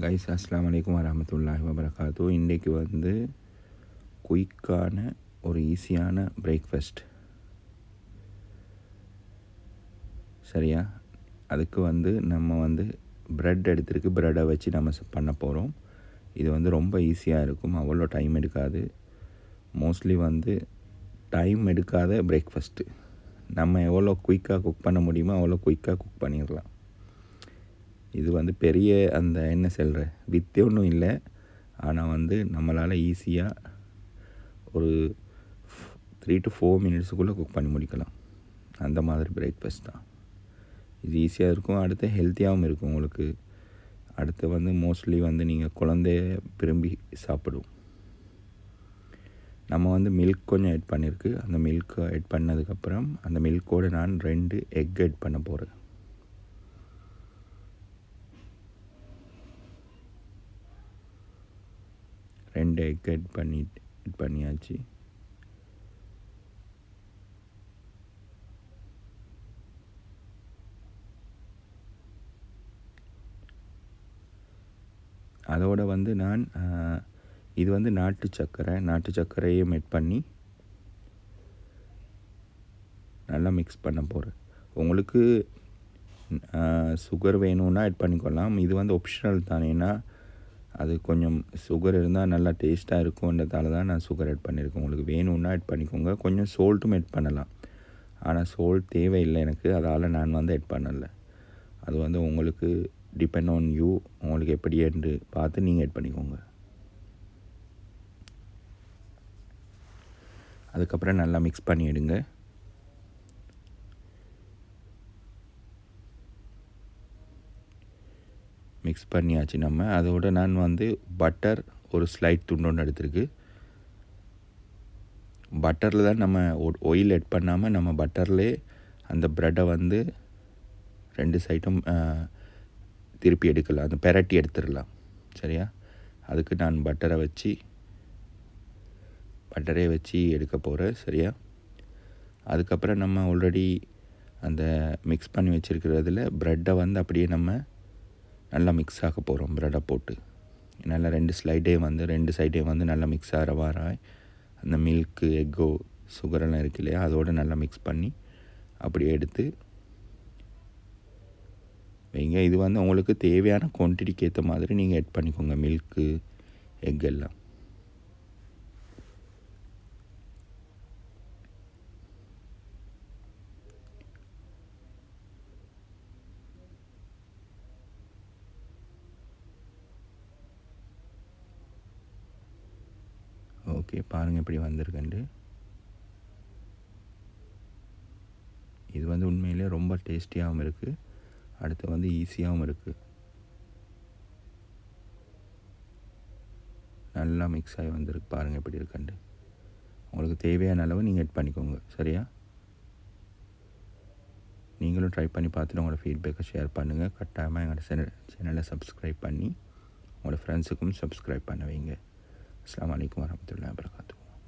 Guys அஸ்ஸலாமு அலைக்கும் வரஹ்மத்துல்லாஹி வபரகாத்து. இன்றைக்கு வந்து குயிக்கான ஒரு ஈஸியான பிரேக்ஃபாஸ்ட். சரியா? அதுக்கு வந்து நம்ம வந்து ப்ரெட் எடுத்துருக்கு. ப்ரெட்டை வச்சு நம்ம பண்ண போகிறோம். இது வந்து ரொம்ப ஈஸியாக இருக்கும், அவ்வளோ டைம் எடுக்காது. மோஸ்ட்லி வந்து டைம் எடுக்காத பிரேக்ஃபாஸ்ட்டு. நம்ம எவ்வளோ குயிக்காக குக் பண்ண முடியுமோ அவ்வளோ குயிக்காக குக் பண்ணிடலாம். இது வந்து பெரிய அந்த என்ன சொல்கிற வித்தே ஒன்றும் இல்லை. ஆனால் வந்து நம்மளால் ஈஸியாக ஒரு 3 to 4 மினிட்ஸுக்குள்ளே குக் பண்ணி முடிக்கலாம். அந்த மாதிரி பிரேக்ஃபாஸ்ட் தான் இது. ஈஸியாக இருக்கும், அடுத்து ஹெல்த்தியாகவும் இருக்கும் உங்களுக்கு. அடுத்து வந்து மோஸ்ட்லி வந்து நீங்கள் குழந்தைய விரும்பி சாப்பிடும். நம்ம வந்து மில்க் கொஞ்சம் ஆட் பண்ணியிருக்கு. அந்த மில்க் ஆட் பண்ணதுக்கப்புறம் அந்த மில்கோடு நான் 2 எக் ஆட் பண்ண போகிறேன். ரெண்டு எக் ஆட் பண்ணியாச்சு. அதோடு வந்து நான் இது வந்து நாட்டு சர்க்கரையும் ஆட் பண்ணி நல்லா மிக்ஸ் பண்ண போகிறேன். உங்களுக்கு சுகர் வேணும்னா ஆட் பண்ணிக்கொள்ளலாம். இது வந்து ஆப்ஷனல் தான். ஏன்னா அது கொஞ்சம் சுகர் இருந்தால் நல்லா டேஸ்ட்டாக இருக்கும்ன்றதால தான் நான் சுகர் ஆட் பண்ணியிருக்கேன். உங்களுக்கு வேணும்னா ஆட் பண்ணிக்கோங்க. கொஞ்சம் சோல்ட்டும் ஆட் பண்ணலாம். ஆனால் சோல்ட் தேவையில்லை எனக்கு, அதால் நான் வந்து ஆட் பண்ணலை. அது வந்து உங்களுக்கு டிபெண்ட் ஆன் யூ. உங்களுக்கு எப்படி என்று பார்த்து நீங்கள் ஆட் பண்ணிக்கோங்க. அதுக்கப்புறம் நல்லா மிக்ஸ் பண்ணிவிடுங்க. மிக்ஸ் பண்ணியாச்சு நம்ம. அதோடு நான் வந்து பட்டர் ஒரு ஸ்லைட் துண்டோன்னு எடுத்துருக்கு. பட்டரில் தான் நம்ம ஆயில் ஆட் பண்ணாமல் நம்ம பட்டர்லேயே அந்த ப்ரெட்டை வந்து 2 சைடும் திருப்பி எடுக்கலாம், அந்த பெரட்டி எடுத்துடலாம். சரியா? அதுக்கு நான் பட்டரே வச்சு எடுக்க போகிறேன். சரியா? அதுக்கப்புறம் நம்ம ஆல்ரெடி அந்த மிக்ஸ் பண்ணி வச்சுருக்கிறதுல ப்ரெட்டை வந்து அப்படியே நம்ம நல்லா மிக்ஸ் ஆக போகிறோம். ப்ரெட்டை போட்டு நல்லா 2 சைடையும் வந்து நல்லா மிக்ஸ் ஆகிற வாராய் அந்த மில்க்கு, எக்கோ, சுகரெல்லாம் இருக்கு இல்லையா, அதோடு நல்லா மிக்ஸ் பண்ணி அப்படியே எடுத்து வைங்க. இது வந்து உங்களுக்கு தேவையான குவான்டிட்டிக்கு ஏற்ற மாதிரி நீங்கள் ஆட் பண்ணிக்கோங்க, மில்க்கு, எக் எல்லாம். ஓகே, பாருங்கள் எப்படி வந்திருக்குண்டு. இது வந்து உண்மையிலே ரொம்ப டேஸ்டியாகவும் இருக்குது, அடுத்து வந்து ஈஸியாகவும் இருக்குது. நல்லா மிக்ஸ் ஆகி வந்திருக்கு. பாருங்கள் எப்படி இருக்குண்டு. உங்களுக்கு தேவையான அளவு நீங்கள் ஆட் பண்ணிக்கோங்க. சரியா? நீங்களும் ட்ரை பண்ணி பார்த்துட்டு உங்களோட ஃபீட்பேக்கை ஷேர் பண்ணுங்கள். கட்டாயமாக எங்களோட சேனலை சப்ஸ்கிரைப் பண்ணி உங்களோட ஃப்ரெண்ட்ஸுக்கும் சப்ஸ்கிரைப் பண்ண வைங்க. அஸ்ஸலாமு அலைக்கும் வரஹ்மத்துல்லாஹி வபரகாத்துஹு.